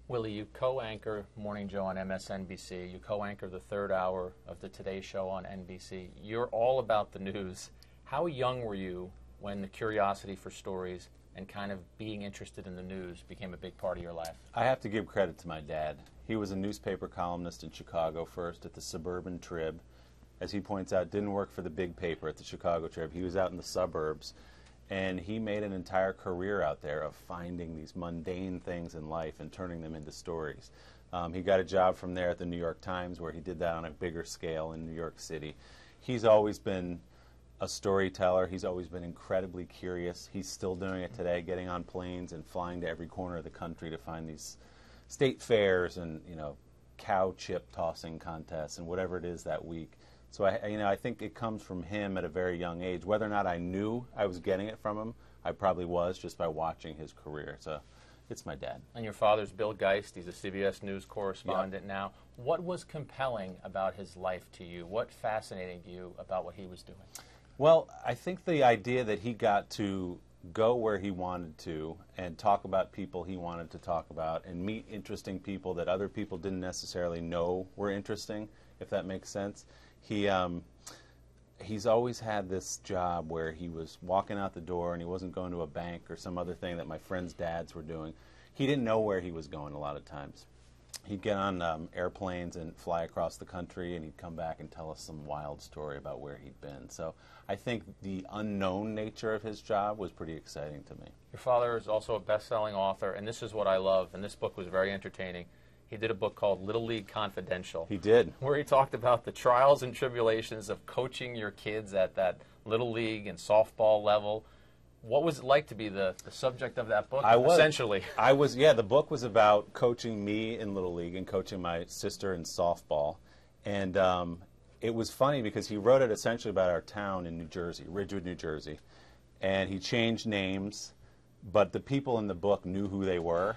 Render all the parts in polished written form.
Willie, you co-anchor Morning Joe on MSNBC. You co-anchor the third hour of the Today Show on NBC. You're all about the news. How young were you when the curiosity for stories and kind of being interested in the news became a big part of your life? I have to give credit to my dad. He was a newspaper columnist in Chicago first at the Suburban Trib. As he points out, didn't work for the big paper at the Chicago Trib. He was out in the suburbs, and he made an entire career out there of finding these mundane things in life and turning them into stories. He got a job from there at the New York Times, where he did that on a bigger scale in New York City. He's always been a storyteller. He's always been incredibly curious. He's still doing it today, getting on planes and flying to every corner of the country to find these state fairs and, cow chip tossing contests and whatever it is that week. So I think it comes from him at a very young age. Whether or not I knew I was getting it from him, I probably was just by watching his career. So it's my dad. And your father's Bill Geist. He's a CBS News correspondent now. What was compelling about his life to you? What fascinated you about what he was doing? Well, I think the idea that he got to go where he wanted to and talk about people he wanted to talk about and meet interesting people that other people didn't necessarily know were interesting, if that makes sense. He's always had this job where he was walking out the door and he wasn't going to a bank or some other thing that my friends' dads were doing. He didn't know where he was going a lot of times. He'd get on airplanes and fly across the country, and he'd come back and tell us some wild story about where he'd been. So I think the unknown nature of his job was pretty exciting to me. Your father is also a best-selling author, and this is what I love, and this book was very entertaining. He did a book called Little League Confidential. He did. Where he talked about the trials and tribulations of coaching your kids at that Little League and softball level. What was it like to be the subject of that book, essentially? The book was about coaching me in Little League and coaching my sister in softball. And it was funny because he wrote it essentially about our town in New Jersey, Ridgewood, New Jersey. And he changed names, but the people in the book knew who they were.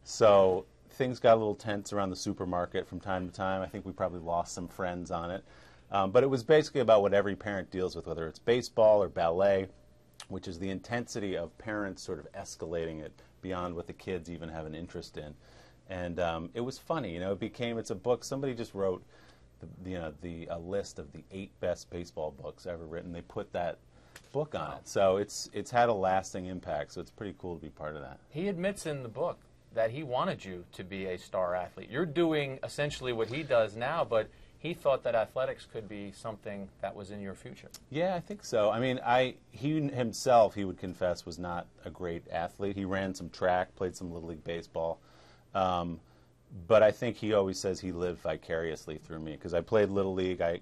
So things got a little tense around the supermarket from time to time. I think we probably lost some friends on it. But it was basically about what every parent deals with, whether it's baseball or ballet, which is the intensity of parents sort of escalating it beyond what the kids even have an interest in. And it was funny, it's a book. Somebody just wrote a list of the 8 best baseball books ever written. They put that book on it. So it's had a lasting impact, so it's pretty cool to be part of that. He admits in the book that he wanted you to be a star athlete. You're doing essentially what he does now, but he thought that athletics could be something that was in your future. Yeah, I think so. I mean, he himself, he would confess, was not a great athlete. He ran some track, played some Little League baseball. But I think he always says he lived vicariously through me, because I played Little League. I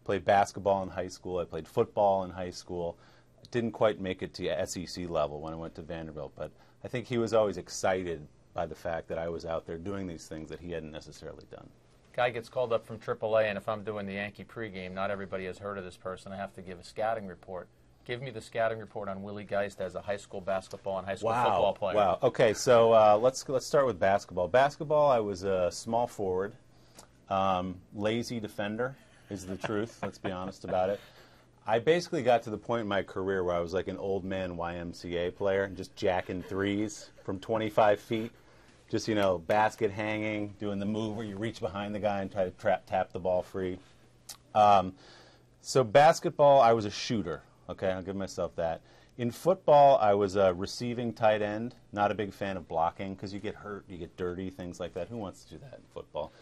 played basketball in high school. I played football in high school. I didn't quite make it to SEC level when I went to Vanderbilt, but I think he was always excited by the fact that I was out there doing these things that he hadn't necessarily done. Guy gets called up from AAA, and if I'm doing the Yankee pregame, not everybody has heard of this person. I have to give a scouting report. Give me the scouting report on Willie Geist as a high school basketball and high school football player. Wow. Okay, so let's start with basketball. Basketball, I was a small forward, lazy defender is the truth. Let's be honest about it. I basically got to the point in my career where I was like an old man YMCA player, just jacking threes from 25 feet. Just, basket hanging, doing the move where you reach behind the guy and try to tap the ball free. So basketball, I was a shooter. Okay, I'll give myself that. In football, I was a receiving tight end. Not a big fan of blocking because you get hurt, you get dirty, things like that. Who wants to do that in football?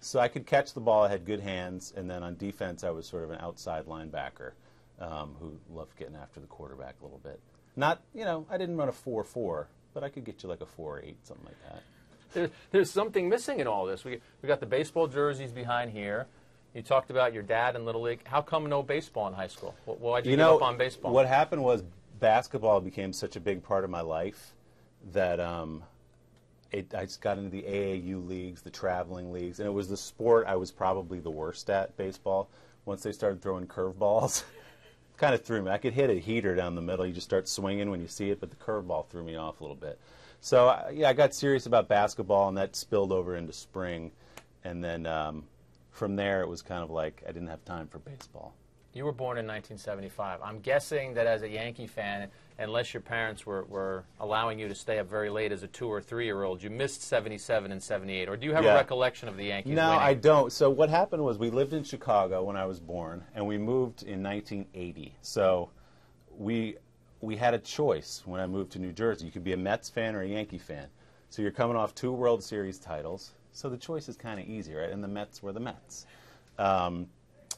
So I could catch the ball. I had good hands. And then on defense, I was sort of an outside linebacker who loved getting after the quarterback a little bit. Not, I didn't run a 4.4. But I could get you like a 4.8, something like that. There's something missing in all this. We got the baseball jerseys behind here. You talked about your dad in Little League. How come no baseball in high school? Why'd you give up on baseball? What happened was basketball became such a big part of my life that I just got into the AAU leagues, the traveling leagues, and it was the sport I was probably the worst at, baseball. Once they started throwing curveballs, kind of threw me. I could hit a heater down the middle. You just start swinging when you see it, but the curveball threw me off a little bit. So, I got serious about basketball, and that spilled over into spring. And then from there, it was kind of like I didn't have time for baseball. You were born in 1975. I'm guessing that as a Yankee fan, unless your parents were allowing you to stay up very late as a 2 or 3-year-old, you missed 77 and 78. Or do you have a recollection of the Yankees No, winning? I don't. So what happened was we lived in Chicago when I was born, and we moved in 1980. So we had a choice when I moved to New Jersey. You could be a Mets fan or a Yankee fan. So you're coming off 2 World Series titles. So the choice is kind of easy, right? And the Mets were the Mets.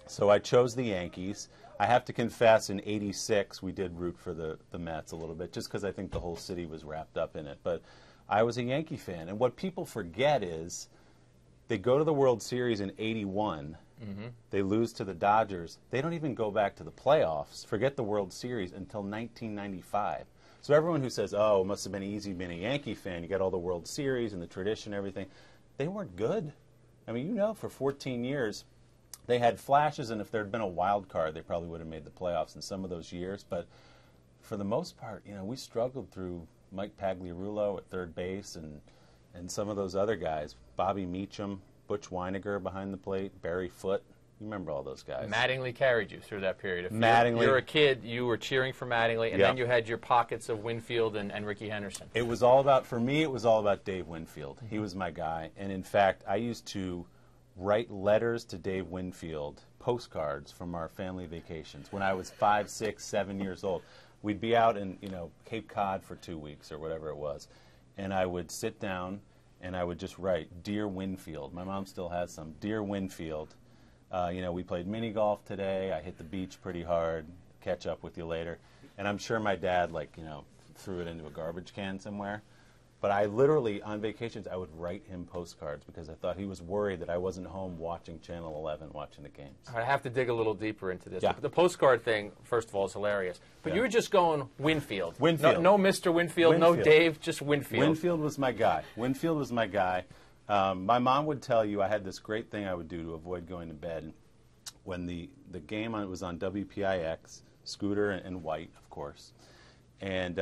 So I chose the Yankees. I have to confess, in '86, we did root for the Mets a little bit, just because I think the whole city was wrapped up in it. But I was a Yankee fan. And what people forget is they go to the World Series in '81. They lose to the Dodgers. They don't even go back to the playoffs, forget the World Series, until 1995. So everyone who says, oh, it must have been easy being a Yankee fan, you got all the World Series and the tradition and everything, they weren't good. I mean, you know, for 14 years, they had flashes, and if there had been a wild card, they probably would have made the playoffs in some of those years. But for the most part, you know, we struggled through Mike Pagliarulo at third base and some of those other guys, Bobby Meacham, Butch Weiniger behind the plate, Barry Foote. You remember all those guys. Mattingly carried you through that period. If Mattingly. You're a kid, you were cheering for Mattingly, and then you had your pockets of Winfield and Ricky Henderson. It was all about, for me, it was all about Dave Winfield. He was my guy. And in fact, I used to write letters to Dave Winfield, postcards from our family vacations. When I was 5, 6, 7 years old, we'd be out in, you know, Cape Cod for 2 weeks or whatever it was, and I would sit down and I would just write, Dear Winfield. My mom still has some. Dear Winfield, you know, we played mini golf today. I hit the beach pretty hard. Catch up with you later. And I'm sure my dad, like, you know, threw it into a garbage can somewhere. But I literally, on vacations, I would write him postcards because I thought he was worried that I wasn't home watching Channel 11, watching the games. I have to dig a little deeper into this. Yeah. The postcard thing, first of all, is hilarious. But you were just going Winfield. Winfield. No Mr. Winfield, no Dave, just Winfield. Winfield was my guy. Winfield was my guy. My mom would tell you I had this great thing I would do to avoid going to bed. When the game was on WPIX, Scooter and White, of course. And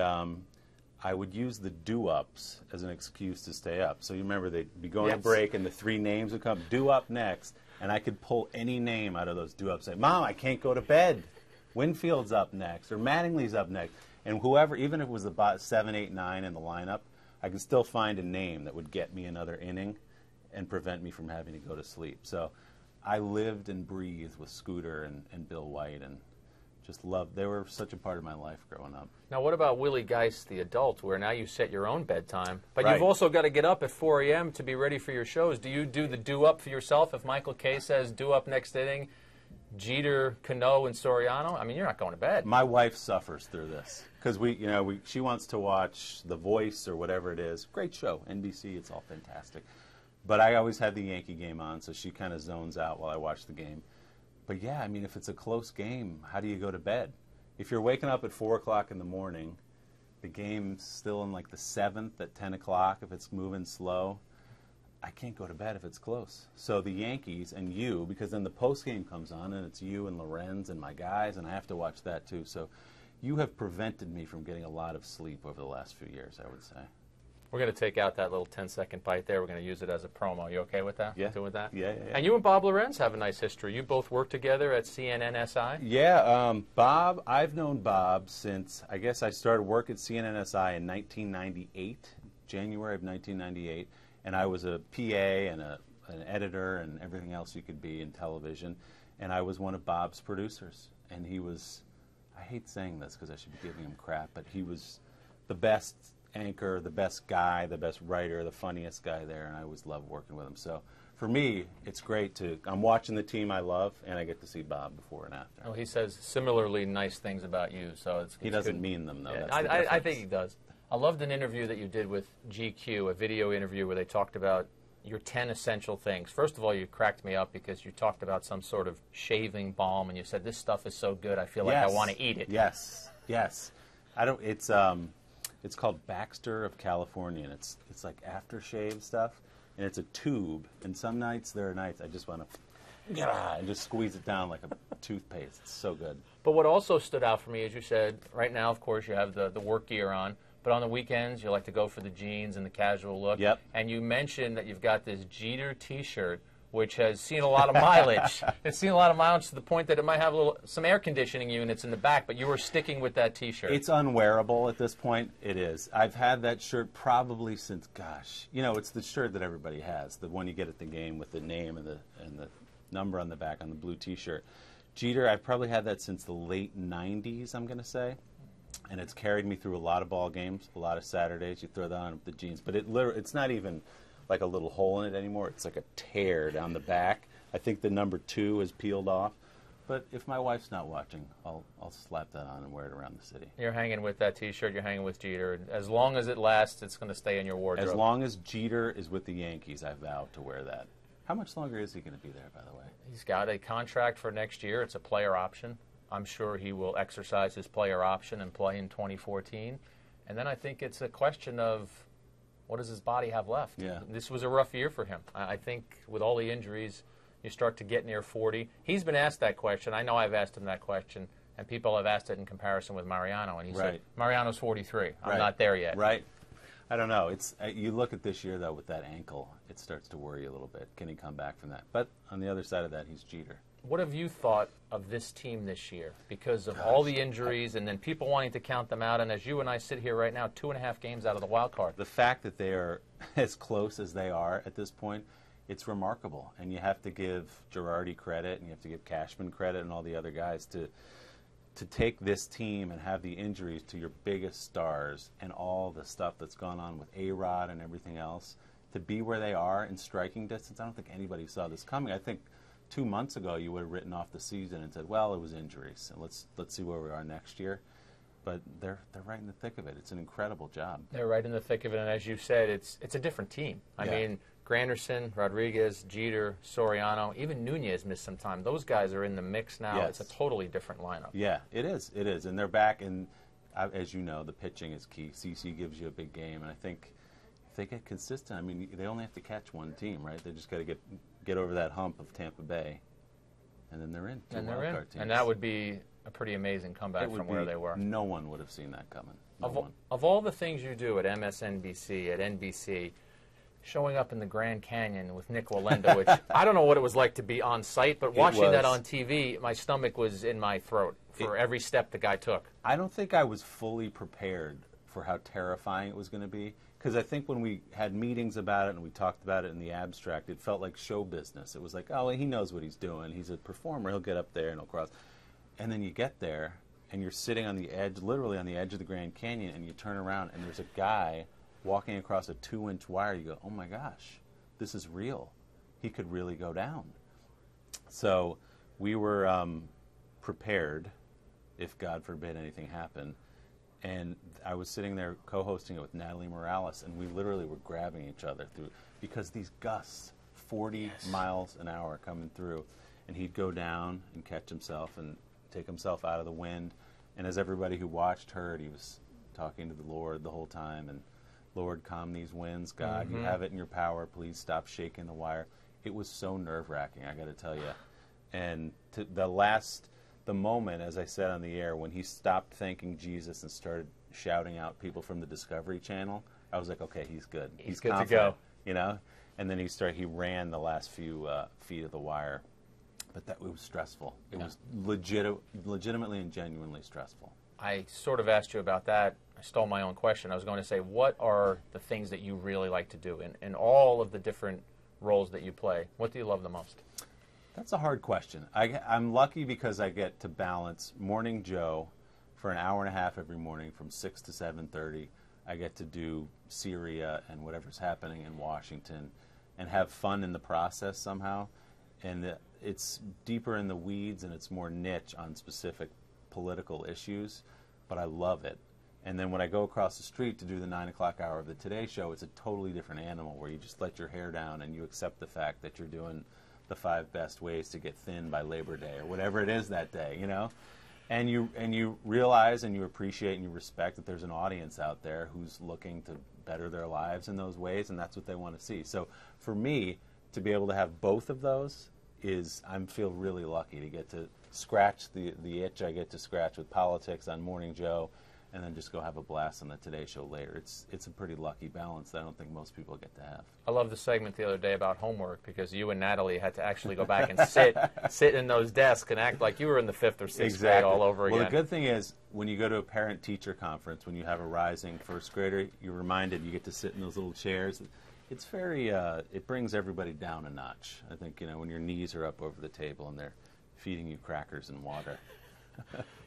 I would use the do-ups as an excuse to stay up. So you remember they'd be going to break and the 3 names would come, do up next, and I could pull any name out of those do-ups. Say, Mom, I can't go to bed. Winfield's up next, or Mattingly's up next. And whoever, even if it was about 7, 8, 9 in the lineup, I could still find a name that would get me another inning and prevent me from having to go to sleep. So I lived and breathed with Scooter and Bill White, and just loved. They were such a part of my life growing up. Now, what about Willie Geist, the adult, where now you set your own bedtime, but you've also got to get up at 4 a.m. to be ready for your shows. Do you do the do-up for yourself? If Michael Kay says do up next inning, Jeter, Cano, and Soriano, I mean, you're not going to bed. My wife suffers through this because she wants to watch The Voice or whatever it is. Great show, NBC. It's all fantastic. But I always had the Yankee game on, so she kind of zones out while I watch the game. But yeah, I mean, if it's a close game, how do you go to bed? If you're waking up at 4 o'clock in the morning, the game's still in like the 7th at 10 o'clock if it's moving slow, I can't go to bed if it's close. So the Yankees and you, because then the post game comes on and it's you and Lorenz and my guys, and I have to watch that too. So you have prevented me from getting a lot of sleep over the last few years, I would say. We're going to take out that little 10-second bite there. We're going to use it as a promo. You okay with that? Yeah. Good with that? Yeah. And you and Bob Lorenz have a nice history. You both worked together at CNNSI? Yeah. Bob, I've known Bob since, I guess I started work at CNNSI in 1998, January of 1998. And I was a PA and an editor and everything else you could be in television. And I was one of Bob's producers. And he was, I hate saying this because I should be giving him crap, but he was the best anchor, the best guy, the best writer, the funniest guy there, and I always loved working with him. So for me, it's great I'm watching the team I love, and I get to see Bob before and after. Well, he says similarly nice things about you, so it's he doesn't mean them, though. Yeah, That's I think he does. I loved an interview that you did with GQ, a video interview where they talked about your 10 essential things. First of all, you cracked me up because you talked about some sort of shaving balm, and you said, this stuff is so good, I feel like I want to eat it. Yes. It's called Baxter of California, and it's like aftershave stuff, and it's a tube. And some nights, there are nights I just want to and just squeeze it down like a toothpaste. It's so good. But what also stood out for me, as you said, right now, of course, you have the work gear on, but on the weekends, you like to go for the jeans and the casual look. Yep. And you mentioned that you've got this Jeter T-shirt which has seen a lot of mileage. It's seen a lot of mileage to the point that it might have some air conditioning units in the back, but you were sticking with that T-shirt. It's unwearable at this point. It is. I've had that shirt probably since, gosh, you know, it's the shirt that everybody has, the one you get at the game with the name and the number on the back on the blue T-shirt. Jeter, I've probably had that since the late 90s, I'm going to say. And it's carried me through a lot of ball games, a lot of Saturdays. You throw that on with the jeans. But it's not even like a little hole in it anymore. It's like a tear down the back. I think the number 2 is peeled off. But if my wife's not watching, I'll slap that on and wear it around the city. You're hanging with that T-shirt. You're hanging with Jeter. As long as it lasts, it's going to stay in your wardrobe. As long as Jeter is with the Yankees, I vow to wear that. How much longer is he going to be there, by the way? He's got a contract for next year. It's a player option. I'm sure he will exercise his player option and play in 2014. And then I think it's a question of what does his body have left? Yeah. This was a rough year for him. I think with all the injuries, you start to get near 40. He's been asked that question. I know I've asked him that question, and people have asked it in comparison with Mariano. And he said, Mariano's 43. I'm not there yet. Right. I don't know. It's you look at this year, though, with that ankle, it starts to worry you a little bit. Can he come back from that? But on the other side of that, he's Jeter. What have you thought of this team this year? Because of all the injuries and then people wanting to count them out, and as you and I sit here right now, 2.5 games out of the wild card. The fact that they are as close as they are at this point, it's remarkable. And you have to give Girardi credit, and you have to give Cashman credit and all the other guys to take this team and have the injuries to your biggest stars and all the stuff that's gone on with A-Rod and everything else, to be where they are in striking distance. I don't think anybody saw this coming. I think 2 months ago you would have written off the season and said, well, it was injuries, and let's see where we are next year. But they're right in the thick of it. It's an incredible job. They're right in the thick of it, and as you said, it's a different team. I mean, Granderson, Rodriguez, Jeter, Soriano, even Nunez missed some time. Those guys are in the mix now. Yes. It's a totally different lineup. Yeah, it is. It is. And they're back, and as you know, the pitching is key. CC gives you a big game, and I think if they get consistent, I mean, they only have to catch one team, right? They just got to get over that hump of Tampa Bay, and then they're in. And they're in. And that would be a pretty amazing comeback from where they were. No one would have seen that coming. No one. Of all the things you do at MSNBC, at NBC, showing up in the Grand Canyon with Nick Wallenda, which I don't know what it was like to be on site, but watching that on TV, my stomach was in my throat for every step the guy took. I don't think I was fully prepared for how terrifying it was going to be, because I think when we had meetings about it and we talked about it in the abstract, it felt like show business. It was like, oh, he knows what he's doing. He's a performer. He'll get up there and he'll cross. And then you get there, and you're sitting on the edge, literally on the edge of the Grand Canyon, and you turn around, and there's a guy walking across a 2-inch wire. You go, oh my gosh, this is real. He could really go down. So we were prepared if, God forbid, anything happened. And I was sitting there co-hosting it with Natalie Morales, and we literally were grabbing each other through, because these gusts, 40 miles an hour coming through, and he'd go down and catch himself and take himself out of the wind. And as everybody who watched heard, he was talking to the Lord the whole time, and Lord, calm these winds. God, you have it in your power. Please stop shaking the wire. It was so nerve-wracking, I got to tell you. And the moment, as I said on the air, when he stopped thanking Jesus and started shouting out people from the Discovery Channel, I was like, okay, he's good. He's good confident, to go. You know? And then he ran the last few feet of the wire. But it was stressful. It was legitimately and genuinely stressful. I sort of asked you about that. I stole my own question. I was going to say, what are the things that you really like to do in all of the different roles that you play? What do you love the most? That's a hard question. I'm lucky because I get to balance Morning Joe for an hour and a half every morning from 6 to 7:30. I get to do Syria and whatever's happening in Washington and have fun in the process somehow. And it's deeper in the weeds and it's more niche on specific political issues, but I love it. And then when I go across the street to do the 9 o'clock hour of the Today Show, it's a totally different animal where you just let your hair down and you accept the fact that you're doing the 5 best ways to get thin by Labor Day or whatever it is that day, you know? And you realize and you appreciate and you respect that there's an audience out there who's looking to better their lives in those ways, and that's what they want to see. So for me, to be able to have both of those I feel really lucky to get to scratch the itch I get to scratch with politics on Morning Joe, and then just go have a blast on the Today Show later. It's a pretty lucky balance that I don't think most people get to have. I love the segment the other day about homework because you and Natalie had to actually go back and sit in those desks and act like you were in the 5th or 6th grade all over again. Well, the good thing is when you go to a parent-teacher conference, when you have a rising first grader, you're reminded you get to sit in those little chairs. It's very, it brings everybody down a notch. I think, when your knees are up over the table and they're feeding you crackers and water.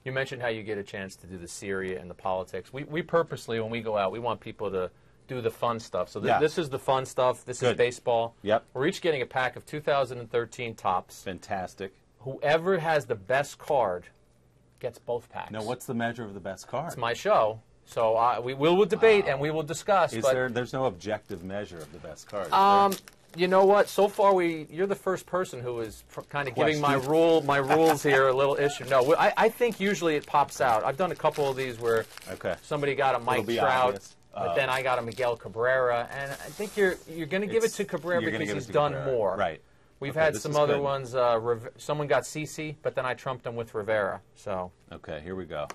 You mentioned how you get a chance to do the Syria and the politics. We purposely, when we go out, we want people to do the fun stuff. So this is the fun stuff. This is baseball. Yep. We're each getting a pack of 2013 Topps. Fantastic. Whoever has the best card gets both packs. Now, what's the measure of the best card? It's my show. So we will debate and we will discuss. There's no objective measure of the best card? You know what? So far, you're the first person who is kind of giving my rules here a little issue. No, I think usually it pops out. I've done a couple of these where somebody got a Mike Trout, but then I got a Miguel Cabrera, and I think you're going to give it to Cabrera because he's done more. Right. We've had some other ones. Someone got CeCe, but then I trumped him with Rivera. So. Okay, here we go.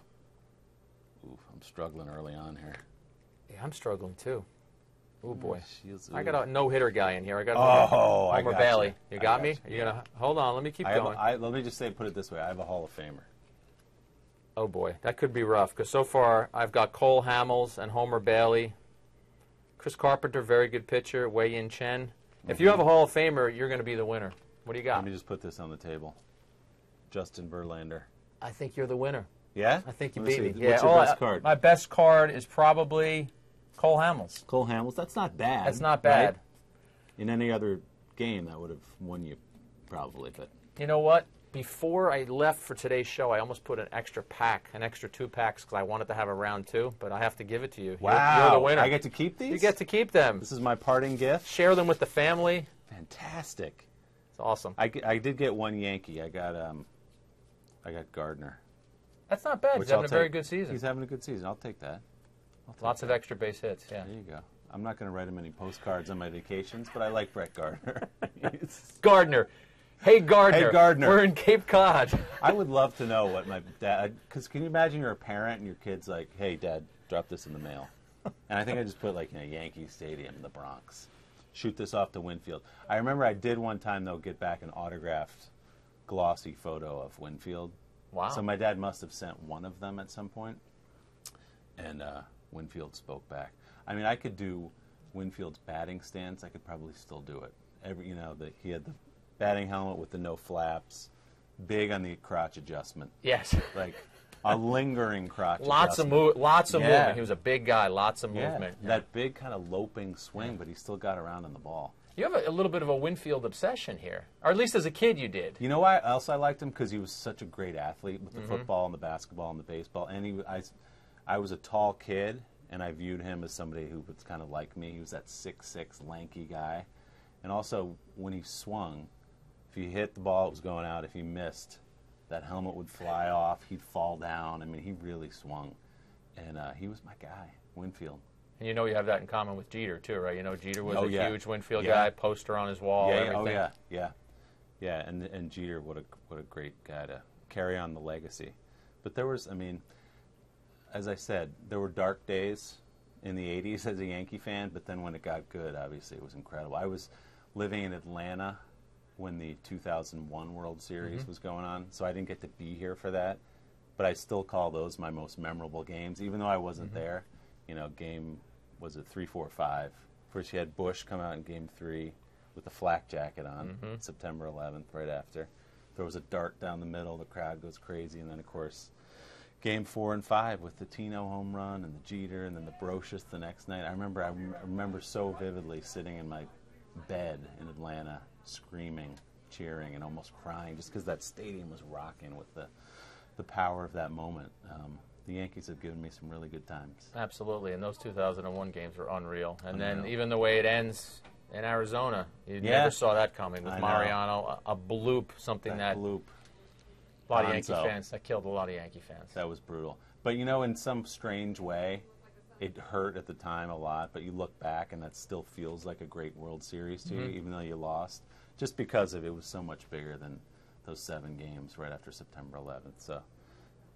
Ooh, I'm struggling early on here. Yeah, I'm struggling too. Oh boy, Jeez, I got a no-hitter guy in here. I got Homer Bailey. You got me? Are you gonna hold on? Let me keep going. Let me just put it this way: I have a Hall of Famer. Oh boy, that could be rough because so far I've got Cole Hamels and Homer Bailey, Chris Carpenter, very good pitcher, Wei-Yin Chen. If you have a Hall of Famer, you're going to be the winner. What do you got? Let me just put this on the table. Justin Verlander. I think you're the winner. Yeah? I think you beat me. What's your best card? My best card is probably Cole Hamels. Cole Hamels. That's not bad. That's not bad. Right? In any other game, that would have won you probably. But you know what? Before I left for today's show, I almost put an extra 2 packs because I wanted to have a round 2, but I have to give it to you. Wow. You're the winner. I get to keep these? You get to keep them. This is my parting gift? Share them with the family. Fantastic. It's awesome. I did get one Yankee. I got Gardner. That's not bad. He's having a very good season. He's having a good season. I'll take that. Lots of extra base hits, yeah. There you go. I'm not going to write him any postcards on my vacations, but I like Brett Gardner. Gardner. Hey, Gardner. Hey, Gardner. We're in Cape Cod. I would love to know what my dad... Because can you imagine you're a parent and your kid's like, hey, Dad, drop this in the mail. And I think I just put like in a Yankee Stadium in the Bronx. Shoot this off to Winfield. I remember I did one time, though, get back an autographed glossy photo of Winfield. Wow. So my dad must have sent one of them at some point. And Winfield spoke back. I mean, I could do Winfield's batting stance. I could probably still do it. He had the batting helmet with the no flaps, big on the crotch adjustment. Yes. Like a lingering crotch lots adjustment. Lots of movement. He was a big guy, lots of movement. Yeah. That big kind of loping swing, but he still got around on the ball. You have a little bit of a Winfield obsession here, or at least as a kid you did. You know why else I liked him? Because he was such a great athlete with the football and the basketball and the baseball. And I was a tall kid, and I viewed him as somebody who was kind of like me. He was that 6'6", lanky guy. And also, when he swung, if he hit the ball, it was going out. If he missed, that helmet would fly off. He'd fall down. I mean, he really swung. And he was my guy, Winfield. And you have that in common with Jeter, too, right? Jeter was a huge Winfield guy, poster on his wall, everything. Yeah, and Jeter, what a great guy to carry on the legacy. But there was, as I said, there were dark days in the 80s as a Yankee fan, but then when it got good, obviously it was incredible. I was living in Atlanta when the 2001 World Series was going on, so I didn't get to be here for that. But I still call those my most memorable games, even though I wasn't there. Game, was it 3, 4, 5? First you had Bush come out in Game 3 with the flak jacket on, September 11th, right after. There was a dart down the middle, the crowd goes crazy, and then, of course, Game 4 and 5 with the Tino home run and the Jeter and then the Brocious the next night. I remember so vividly sitting in my bed in Atlanta, screaming, cheering, and almost crying just because that stadium was rocking with the power of that moment. The Yankees have given me some really good times. Absolutely, and those 2001 games were unreal. And then even the way it ends in Arizona, you never saw that coming with Mariano, a bloop, bloop. A lot of Yankee fans. That killed a lot of Yankee fans. That was brutal. But, in some strange way, it hurt at the time a lot, but you look back and that still feels like a great World Series to you, even though you lost, just because it was so much bigger than those 7 games right after September 11th. So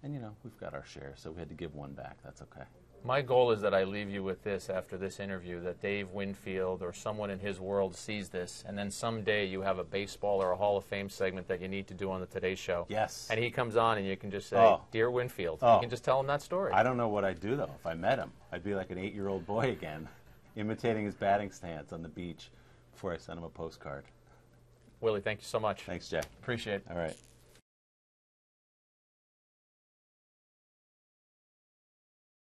And, you know, we've got our share, so we had to give one back. That's okay. My goal is that I leave you with this after this interview, that Dave Winfield or someone in his world sees this, and then someday you have a baseball or a Hall of Fame segment that you need to do on the Today Show. Yes. And he comes on and you can just say, Dear Winfield. You can just tell him that story. I don't know what I'd do, though, if I met him. I'd be like an 8-year-old boy again, imitating his batting stance on the beach before I sent him a postcard. Willie, thank you so much. Thanks, Jay. Appreciate it. All right.